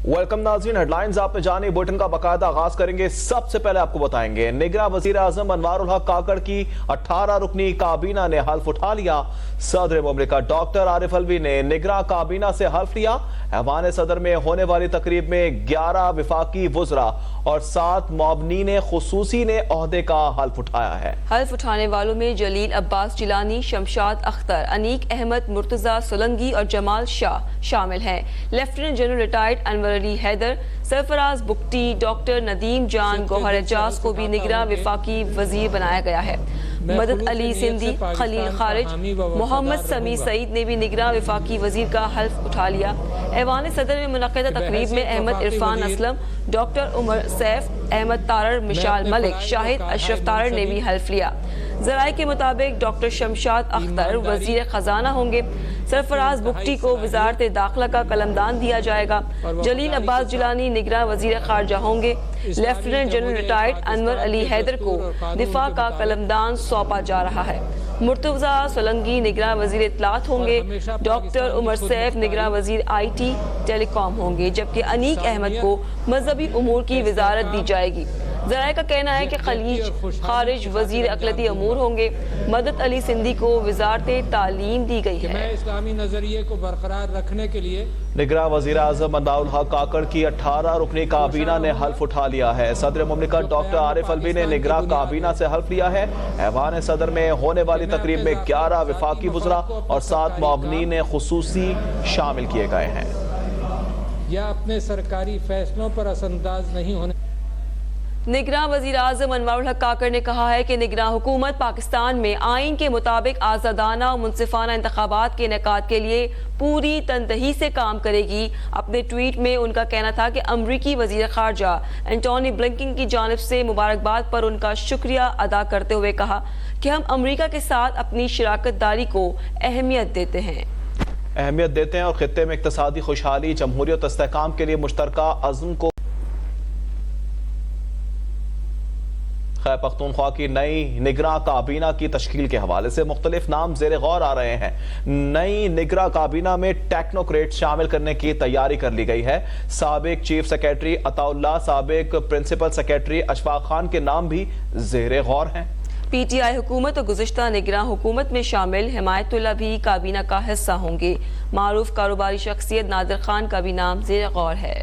Welcome नाज़रीन, headlines आपने जानी। बुलेटिन का बाकायदा आगाज करेंगे। सबसे पहले आपको बताएंगे निगरां वजीर आजम अनवारुल हक काकड़ की 18 रुकनी काबीना ने हल्फ उठा लिया। सदर मुमलिकत डॉक्टर आरिफ अलवी ने निगरां काबीना से हल्फ लिया। ऐवान सदर में होने वाली तकरीब में 11 विफाकी वुज़रा और 7 मुअव्विनीन खुसूसी ने ओहदे का हल्फ उठाया है। हल्फ उठाने वालों में जलील अब्बास जिलानी, शमशाद अख्तर, अनीक अहमद, मुर्तजा सोलंगी और जमाल शाह शामिल हैं। Lieutenant general retired Anwar Ali Haider, Sarfaraz Bugti, doctor Nadeem Jan, Gohar Ejaz को भी निगरां विफाकी वजीर बनाया गया है। मदद अली सिंधी, खलील खारिज, मोहम्मद समी सईद ने भी निगरां विफाकी वजीर का हल्फ उठा लिया। ऐवान सदर में मुनक़िदा तकरीब में अहमद इरफान असलम, डॉक्टर उमर सैफ, अहमद तारर, मिशाल मलिक, शाहिद अशरफ तारर ने भी हल्फ लिया। ज़राए के मुताबिक डॉक्टर शमशाद अख्तर वजीर खजाना होंगे। सरफराज बुक्टी को वजारत दाखिला का कलमदान दिया जाएगा। जलील अब्बास जिलानी निगरां वजीर खारजा होंगे। Lieutenant general retired Anwar Ali Haider को दिफा का कलमदान सौंपा जा रहा है। मुर्तजा सोलंगी निगरां वजीर इत्तलात होंगे। डॉक्टर उमर सैफ निगरां वजीर IT टेलीकॉम होंगे, जबकि अनीक अहमद को मजहबी उमूर की वजारत दी जाएगी। ज़राए का कहना है कि खलील खारिज वजीर अक़लियती अमूर होंगे। मदद अली सिंधी को वजारत तालीम दी गई है। इस्लामी नजरिए को बरकरार रखने के लिए निगरां वजीर आजम अनवारुल हक काकड़ की 18 रुकनी काबीना ने हल्फ उठा लिया है। सदर मुमलिकत डॉक्टर आरिफ अलवी ने निगरां काबीना से हल्फ लिया है। ऐवान सदर में होने वाली तकरीब में 11 विफाकी वुज़रा और 7 मुअव्विनीन खुसूसी शामिल किए गए हैं। या अपने सरकारी फैसलों पर असरअंदाज नहीं होने। निगरां वजीर आजम अनवारुल हक काकड़ ने कहा है कि निगरां हुकूमत पाकिस्तान में आइन के मुताबिक आज़ादाना और मुनसिफाना इंतखाबात के इनेकाद के लिए पूरी तनदही से काम करेगी। अपने ट्वीट में उनका कहना था कि अमरीकी वजीर खारजा एंटोनी ब्लिंकन की जानिब से मुबारकबाद पर उनका शुक्रिया अदा करते हुए कहा कि हम अमरीका के साथ अपनी शराकत दारी को अहमियत देते हैं और खित्ते में इक़्तिसादी खुशहाली, जमहूरियत और इस्तेहकाम के लिए मुश्तरका अज़्म को खैबर पख्तूनख्वा की नई निगरां काबीना की तश्कील के हवाले से मुख्तलिफ नाम ज़ेर गौर आ रहे हैं। नई निगरां काबीना में टेक्नोक्रेट शामिल करने की तैयारी कर ली गई है। साबिक चीफ सेक्रेटरी अताउल्लाह, साबिक प्रिंसिपल सेक्रेटरी अशफाक खान के नाम भी ज़ेर गौर हैं। PTI हुकूमत और गुज़िश्ता निगरां हुकूमत में शामिल हिमायतुल्लाह भी काबीना का हिस्सा होंगे। मारूफ कारोबारी शख्सियत नादिर खान का भी नाम ज़ेर गौर है।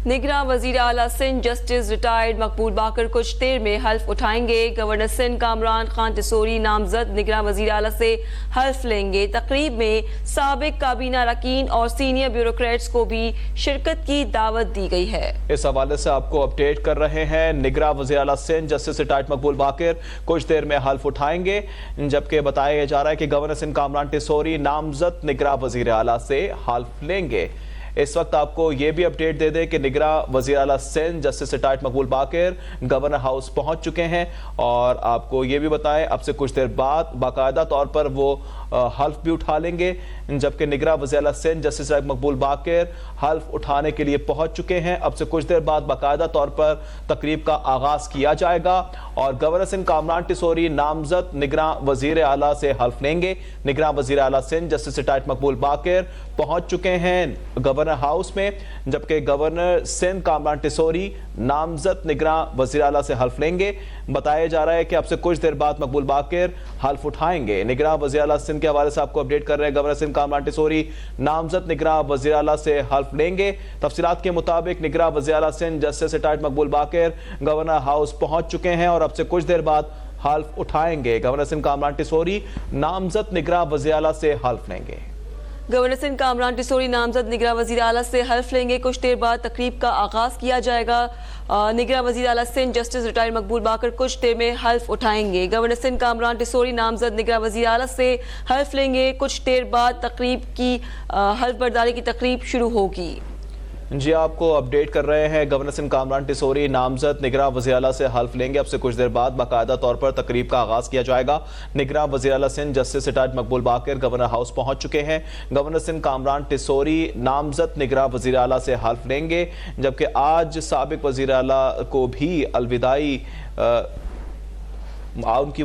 निगरां वजीर आला सिंध जस्टिस रिटायर्ड मकबूल बाकर कुछ देर में हल्फ उठाएंगे। गवर्नर सिंध कामरान खान टिसोरी नामजद निगरां वजीर आला से हल्फ लेंगे। तकरीब में साबिक काबीना रकीन और सीनियर ब्यूरोक्रेट्स को भी शिरकत की दावत दी गई है। इस हवाले से आपको अपडेट कर रहे हैं। निगरां वजीर आला सिंध जस्टिस रिटायर्ड मकबूल बाकर कुछ देर में हल्फ उठाएंगे, जबकि बताया जा रहा है कि गवर्नर सिंध कामरान टिसोरी नामजद निगरां वजीर आला से हल्फ लेंगे। इस वक्त आपको ये भी अपडेट दे दें कि निगरां वज़ीर आला सिंध जस्टिस रिटायर्ड मकबूल बाकर गवर्नर हाउस पहुंच चुके हैं और आपको ये भी बताएं अब से कुछ देर बाद बाकायदा तौर पर वो हल्फ भी उठा लेंगे, जबकि निगरां वज़ीर आला सिंध जस्टिस रिटायर्ड मकबूल बाकर हल्फ उठाने के लिए पहुंच चुके हैं। अब से कुछ देर बाद बाकायदा तौर पर तकरीब का आगाज किया जाएगा और गवर्नर सिंध कामरान टिसोरी नामजद निगरां वज़ीर आला से हल्फ लेंगे। निगरां वज़ीर आला सिंध जस्टिस रिटायर्ड मकबूल बाकर पहुंच चुके हैं गवर्नर हाउस में, जबकि गवर्नर सिंध कामरान टिसोरी नामजद निगरां वज़ीर आला से हल्फ लेंगे। बताया जा रहा है कि अब से कुछ देर बाद मकबूल बाकर हल्फ उठाएंगे। निगरां वज़ीर आला सिंध के हवाले से आपको अपडेट कर रहे हैं। गवर्नर सिंध कामरान टिसोरी नामजद निगरां वज़ीर आला से हल्फ लेंगे। तफसीलात के मुताबिक निगरां वज़ीर आला सिंध जस्टिस रिटायर्ड मकबूल बाकर गवर्नर हाउस पहुंच चुके हैं और अब से कुछ देर बाद हल्फ उठाएंगे। गवर्नर सिंध कामरान टिसोरी नामजद निगरां वज़ीर आला से हल्फ लेंगे। गवर्नर सिंध कामरान टिसोरी नामजद निगरां वज़ीर आला से हल्फ लेंगे। कुछ देर बाद तकरीब का आगाज किया जाएगा। निगरां वज़ीर आला सिंध जस्टिस रिटायर्ड मकबूल बाकर कुछ देर में हल्फ उठाएंगे। गवर्नर सिंध कामरान टिसोरी नामजद निगरां वज़ीर आला से हल्फ लेंगे। कुछ देर बाद तकरीब की हल्फ बर्दारी की तकरीब शुरू होगी। जी आपको अपडेट कर रहे हैं। गवर्नर सिंध कामरान टिसोरी नामजद निगरां वज़ीर आला से हल्फ लेंगे। अब से कुछ देर बाद बाकायदा तौर पर तकरीब का आगाज किया जाएगा। निगरां वज़ीर आला सिंध जस्टिस रिटायर्ड मकबूल बाकर गवर्नर हाउस पहुंच चुके हैं। गवर्नर सिंध कामरान टिसोरी नामजद निगरां वज़ीर आला से हल्फ लेंगे, जबकि आज साबिक वज़ीर आला को भी अलविदाई उनकी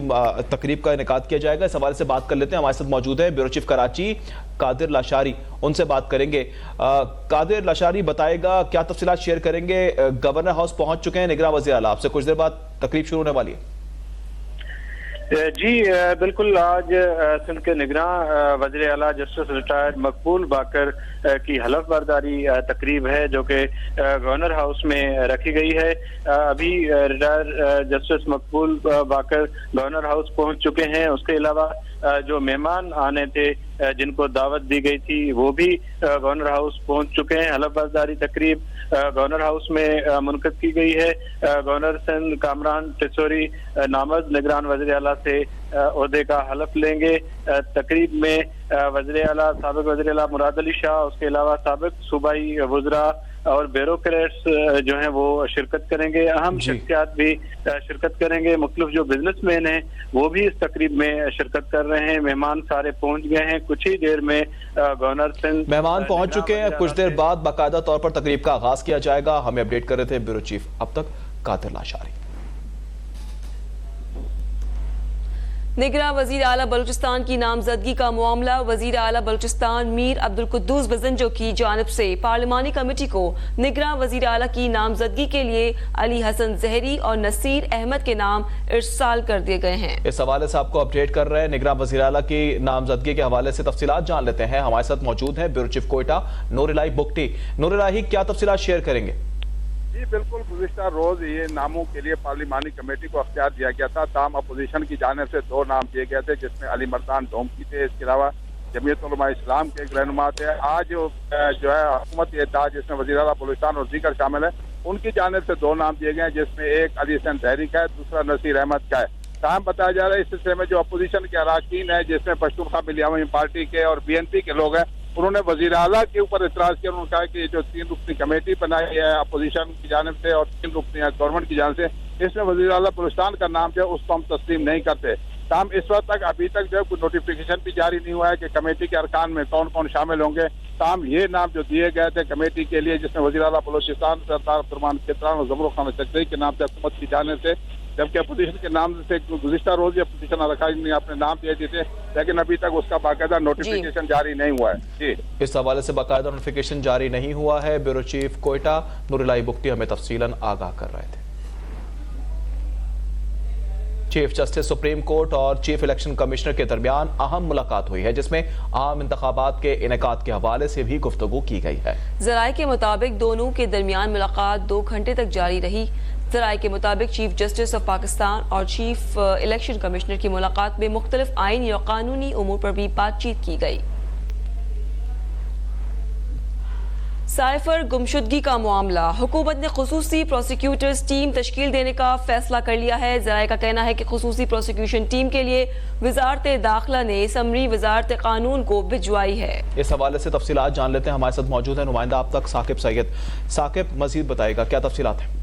तकरीब का इनेकाद किया जाएगा। इस हवाले से बात कर लेते हैं, हमारे साथ मौजूद है ब्यूरो चीफ कराची कादिर लाशारी, उनसे बात करेंगे। कादिर लाशारी बताएगा क्या तफसीलात शेयर करेंगे। गवर्नर हाउस पहुंच चुके हैं निगरान वज़ीर आला, आपसे कुछ देर बाद तकरीब शुरू होने वाली है। जी बिल्कुल, आज सिंध के निगरान वज़ीर आला जस्टिस रिटायर्ड मकबूल बाकर की हलफ बर्दारी तकरीब है जो कि गवर्नर हाउस में रखी गई है। अभी रिटायर्ड जस्टिस मकबूल बाकर गवर्नर हाउस पहुंच चुके हैं। उसके अलावा जो मेहमान आने थे जिनको दावत दी गई थी वो भी गवर्नर हाउस पहुंच चुके हैं। हलफ बर्दारी तकरीब गवर्नर हाउस में मुनक़िद की गई है। गवर्नर सिंध कामरान टिसोरी नामज़द निगरान वज़ीर आला से ओहदे का हलफ लेंगे। तकरीब में वज़ीर आला साबिक़ वज़ीर आला मुराद अली शाह, उसके अलावा साबिक़ सूबाई वज़रा और ब्यूरोक्रेट्स जो हैं वो शिरकत करेंगे। अहम शख्सियात भी शिरकत करेंगे। मुख्तलिफ जो बिजनेसमैन हैं वो भी इस तकरीब में शिरकत कर रहे हैं। मेहमान सारे पहुंच गए हैं। कुछ ही देर में गवर्नर सिंध मेहमान पहुंच चुके हैं। कुछ देर बाद बाकायदा तौर पर तकरीब का आगाज किया जाएगा। हमें अपडेट कर रहे थे ब्यूरो चीफ अब तक कादिर लाशारी। निगरान वज़ीर आला बलूचिस्तान की नामजदगी का मामला वज़ीर आला बलूचिस्तान मीर अब्दुल कुद्दूस बजंजो की जानिब से पार्लिमानी कमेटी को निगरान वज़ीर आला की नामजदगी के लिए अली हसन जहरी और नसीर अहमद के नाम इरसाल कर दिए गए हैं। इस हवाले से आपको अपडेट कर रहे हैं। निगरान वज़ीर आला की नामजदगी के हवाले से तफसीलात जान लेते हैं। हमारे साथ मौजूद हैं ब्यूरो चीफ कोयटा नूर इलाही बुगटी। नूर इलाही, क्या तफसीलात शेयर करेंगे? जी बिल्कुल, गुज़िश्ता रोज ये नामों के लिए पार्लिमानी कमेटी को अख्तियार दिया गया था। ताम अपोजिशन की जानिब से 2 नाम दिए गए थे जिसमें अली मर्दान ढोमकी थे। इसके अलावा जमीयत उलमा इस्लाम के एक रहनुमा थे। आज जो है हुकूमत एहताज जिसमें वज़ीर आला बलूचिस्तान और दीगर शामिल है, उनकी जानिब से 2 नाम दिए गए हैं जिसमें एक अली हसन जहरी का है, दूसरा नसीर अहमद का है। ताम बताया जा रहा है इस सिलसिले में जो अपोजिशन के अरकान है जिसमें पश्तूनख्वा मिली अवामी पार्टी के और BNP के लोग हैं, उन्होंने वज़ीर आला के ऊपर इतराज किया। उन्होंने कहा कि जो 3 रुकनी कमेटी बनाई है अपोजिशन की जानिब से और 3 रुकनी गवर्नमेंट की जानिब से, इसमें वज़ीर आला बलूचिस्तान का नाम जो है उसको हम तस्लीम नहीं करते। ताम इस वक्त तक अभी तक जो है कोई नोटिफिकेशन भी जारी नहीं हुआ है कि कमेटी के अरकान में कौन कौन शामिल होंगे। ताम ये नाम जो दिए गए थे कमेटी के लिए जिसमें वज़ीर आला बलूचिस्तान सरदार अब्दुर्रहमान खेतरान और ज़मरुख खान चकदई के नाम से हुकूमत की जानिब से, जबकि अपोजिशन के नाम से गुज़िश्ता रोज अपोजिशन अरकान ने अपने नाम दे दिए थे, लेकिन अभी तक उसका बाकायदा नोटिफिकेशन जारी नहीं हुआ है। जी, इस हवाले से बाकायदा नोटिफिकेशन जारी नहीं हुआ है। ब्यूरो चीफ कोयटा नूर इलाही बुगटी हमें तफसीलन आगाह कर रहे थे। चीफ जस्टिस सुप्रीम कोर्ट और चीफ इलेक्शन कमिश्नर के दरमियान अहम मुलाकात हुई है जिसमें आम इंतखाबात के इनेकाद के हवाले से भी गुफ्तगू की गई है। ज़राए के मुताबिक दोनों के दरमियान मुलाकात 2 घंटे तक जारी रही। ज़राए के मुताबिक चीफ जस्टिस ऑफ पाकिस्तान और चीफ इलेक्शन कमिश्नर की मुलाकात में मुख्तलिफ आईनी और कानूनी उमूर पर भी बातचीत की गई। साइफर गुमशुदगी का मामला, हुकूमत ने खुसूसी प्रोसिक्यूटर्स टीम तश्कील देने का फैसला कर लिया है। ज़राए का कहना है कि खुसूसी प्रोसिक्यूशन टीम के लिए वजारत दाखिला ने समरी वजारत कानून को भिजवाई है। इस हवाले से तफसीलात जान लेते हैं। हमारे साथ मौजूद है नुमाइंदा अब तक साकिब सैयद। साकिब, मजीद बताएगा क्या तफसीलात है?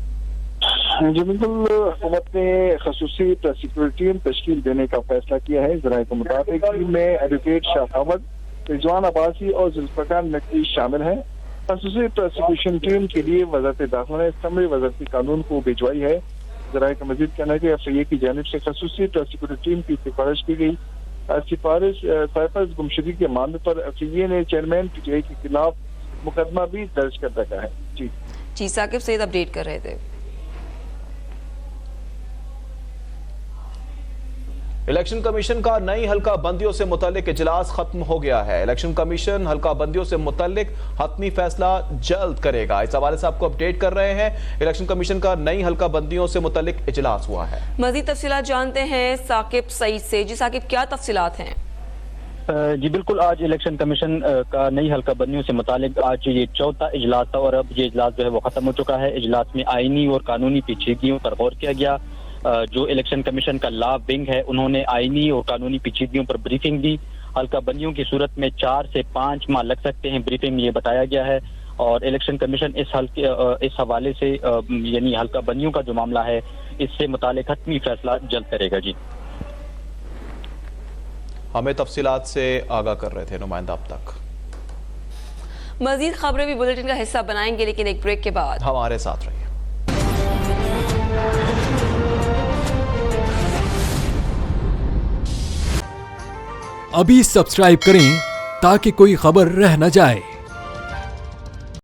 जी बिल्कुल, हुकूमत ने खसूसी प्रोसिक्यूटर टीम तश्कील देने का फैसला किया है। ज़राए के मुताबिक टीम में एडवोकेट शाह अहमद, रिजवान अब्बासी और जुल्फ़िकार नकवी शामिल हैं। खसूसी प्रोसिक्यूशन टीम के लिए वजारत दाखिला ने समरी वजारती कानून को भिजवाई है। ज़राए का मजीद कहना है कि FIA की जानिब से खसूसी प्रोसिक्यूटर टीम की सिफारिश की गई। सिफारिश साइफर गुमशुदगी के मामले पर FIA ने चेयरमैन PTI के खिलाफ मुकदमा भी दर्ज कर रखा है। जी साकिब सैयद अपडेट कर रहे थे। इलेक्शन कमीशन का नई हल्का बंदियों से मुतल्लिक इजलास खत्म हो गया है। इलेक्शन कमीशन हल्का बंदियों से मुतल्लिक हतमी फैसला जल्द करेगा। इस हवाले से आपको अपडेट कर रहे हैं। इलेक्शन कमीशन का नई हल्का बंदियों से मुतल्लिक इजलास हुआ है। मजीद तफसीलात जानते हैं साकिब सईद से। जी साकिब, क्या तफसीलात हैं? जी बिल्कुल, आज इलेक्शन कमीशन का नई हल्का बंदियों से मुतालिक आज ये 4था इजलास था और अब ये इजलास जो है वो खत्म हो चुका है। इजलास में आईनी और कानूनी पेचीदगियों पर गौर किया गया। जो इलेक्शन कमीशन का लॉ विंग है उन्होंने आईनी और कानूनी पेचीदगियों पर ब्रीफिंग दी। हल्का बंदियों की सूरत में 4 से 5 माह लग सकते हैं, ब्रीफिंग में ये बताया गया है। और इलेक्शन कमीशन इस हवाले से यानी हल्का बंदियों का जो मामला है इससे मुतालिक हतमी फैसला जल्द करेगा। जी, हमें तफसीलात से आगाह कर रहे थे नुमाइंदा अब तक। मजीद खबरें भी बुलेटिन का हिस्सा बनाएंगे, लेकिन एक ब्रेक के बाद हमारे साथ रहिए। अभी सब्सक्राइब करें ताकि कोई खबर रह न जाए।